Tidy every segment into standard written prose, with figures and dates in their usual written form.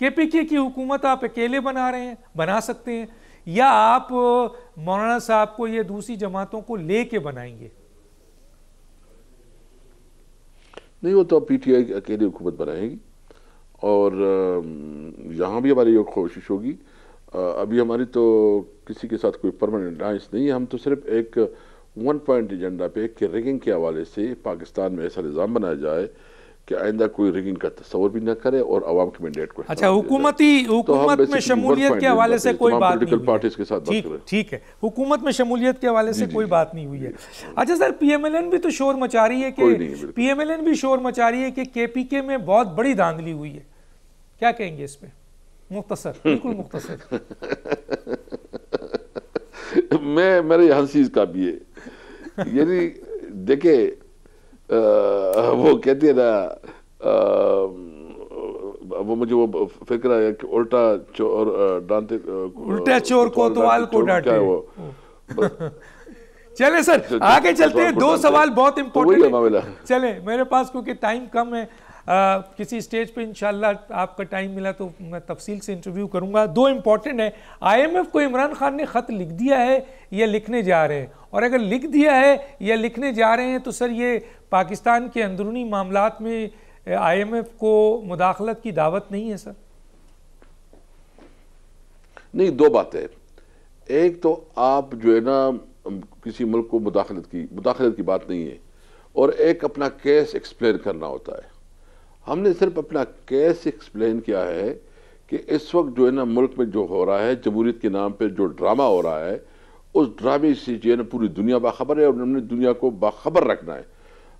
KPK की हुकूमत आप अकेले बना रहे हैं, बना सकते हैं, या आप मौलाना साहब को ये दूसरी जमातों को लेके बनाएंगे? नहीं, वो तो पीटीआई अकेली हुकूमत बनाएगी और यहाँ भी हमारी ये कोशिश होगी। अभी हमारी तो किसी के साथ कोई परमानेंट अलायंस नहीं है, हम तो सिर्फ एक 1 पॉइंट एजेंडा पे कि रिगिंग के हवाले से पाकिस्तान में ऐसा निज़ाम बनाया जाए कि आइंदा कोई रिगिंग का तस्वर भी न करे और अवाम के मैंडेट को। अच्छा, हुकूमत में शमूलियत के हवाले से कोई बात नहीं हुई के साथ ठीक है, हुकूमत में शमूलियत के हवाले से कोई बात नहीं हुई है। अच्छा सर, पीएमएलएन भी तो शोर मचा रही है कि पीएमएलएन भी शोर मचा रही है कि केपीके में बहुत बड़ी धांधली हुई है, क्या कहेंगे इस पे? मुख्तसर, बिल्कुल मुख्तसर। मेरे हंसी का भी है, यानी देखे वो कहती है ना, वो मुझे वो फिक्र है कि उल्टा चोर डांटे, उल्टा चोर कोतवाल को डांटे वो। चले सर आगे चलते हैं, 2 सवाल बहुत इंपॉर्टेंट है। चले, मेरे पास क्योंकि टाइम कम है, किसी स्टेज पे इंशाल्लाह आपका टाइम मिला तो मैं तफसील से इंटरव्यू करूंगा। 2 इंपॉर्टेंट है, आईएमएफ को इमरान खान ने खत लिख दिया है या लिखने जा रहे हैं, और अगर लिख दिया है या लिखने जा रहे हैं तो सर ये पाकिस्तान के अंदरूनी मामलात में आईएमएफ को मुदाखलत की दावत नहीं है सर? नहीं, 2 बातें। एक तो आप जो है ना किसी मुल्क को मुदाखलत की बात नहीं है, और एक अपना केस एक्सप्लेन करना होता है। हमने सिर्फ अपना केस एक्सप्लेन किया है कि इस वक्त जो है ना मुल्क में जो हो रहा है, जमहूरियत के नाम पे जो ड्रामा हो रहा है, उस ड्रामे से जो है ना पूरी दुनिया बाखबर है और हमने दुनिया को बाखबर रखना है।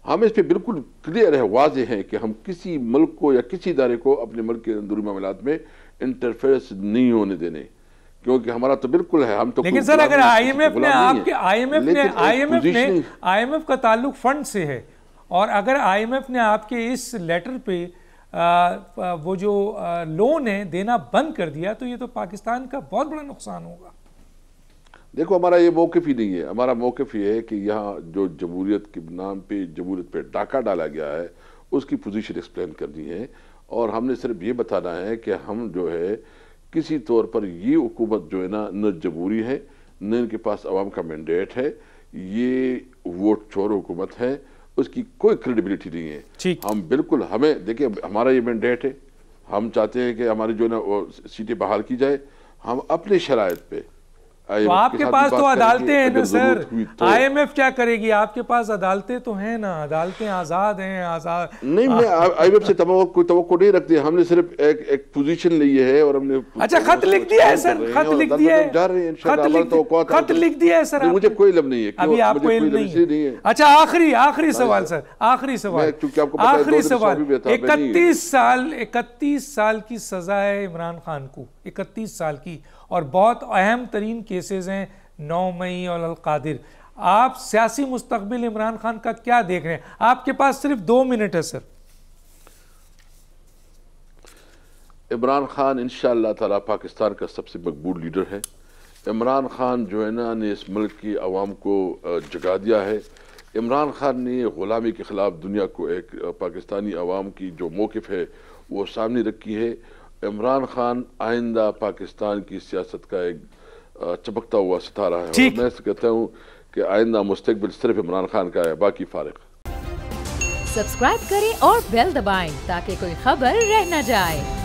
हम इस पे बिल्कुल क्लियर है, वाज़ेह है कि हम किसी मुल्क को या किसी इदारे को अपने मुल्क के अंदरूनी मामलात में इंटरफेरेंस नहीं होने देने, क्योंकि हमारा तो बिल्कुल है, हम तो। लेकिन सर अगर आईएमएफ का ताल्लुक फंड से है, और अगर आईएमएफ ने आपके इस लेटर पे वो जो लोन है देना बंद कर दिया, तो ये तो पाकिस्तान का बहुत बड़ा नुकसान होगा। देखो, हमारा ये मौक़िफ़ ही नहीं है। हमारा मौक़िफ़ ये है कि यहाँ जो जमहूरियत के नाम पे जमहूरियत पे डाका डाला गया है, उसकी पोजीशन एक्सप्लेन करनी है, और हमने सिर्फ ये बताना है कि हम जो है किसी तौर पर ये हुकूमत जो है ना न जमहूरी है, न इनके पास अवाम का मैंडेट है, ये वोट चोर हुकूमत है, उसकी कोई क्रेडिबिलिटी नहीं है। हम बिल्कुल, हमें देखिए हमारा ये मैंडेट है, हम चाहते हैं कि हमारी जो है ना वो सीटें बहाल की जाए, हम अपने शराइत पे। तो आपके पास तो अदालतें हैं ना सर, आईएमएफ क्या करेगी? आपके पास अदालतें तो हैं ना, अदालतें आजाद हैं। आजाद नहीं, मैं आईएमएफ से तवक्को नहीं रखती, हमने सिर्फ एक पोजीशन ली है और हमने। अच्छा, खत लिख दिया है सर, खत लिख दिया है, जा रहे हैं इंशाल्लाह, खत लिख दिया है सर। मुझे कोई इल्म नहीं है, अभी आपको इल्म नहीं है। अच्छा, आखिरी सवाल सर, आखिरी सवाल। 31 साल की सजा है इमरान खान को, 31 साल की, और बहुत अहम तरीन केसेस हैं 9 मई और अल-कादिर। आप सियासी मुस्तकबिल इमरान खान का क्या देख रहे हैं? आपके पास सिर्फ 2 मिनट है सर। इमरान खान इंशाअल्लाह ताला पाकिस्तान का सबसे मकबूल लीडर है। इमरान खान जो है ना ने इस मुल्क की आवाम को जगा दिया है। इमरान खान ने ग़ुलामी के ख़िलाफ़ दुनिया को एक पाकिस्तानी आवाम की जो मौक़िफ़ है वो सामने रखी है। इमरान खान आइंदा पाकिस्तान की सियासत का एक चमकता हुआ सितारा है, और मैं कहता हूँ कि आइंदा मुस्तकबिल सिर्फ इमरान खान का है, बाकी फारिग। सब्सक्राइब करें और बेल दबाएं ताकि कोई खबर रह न जाए।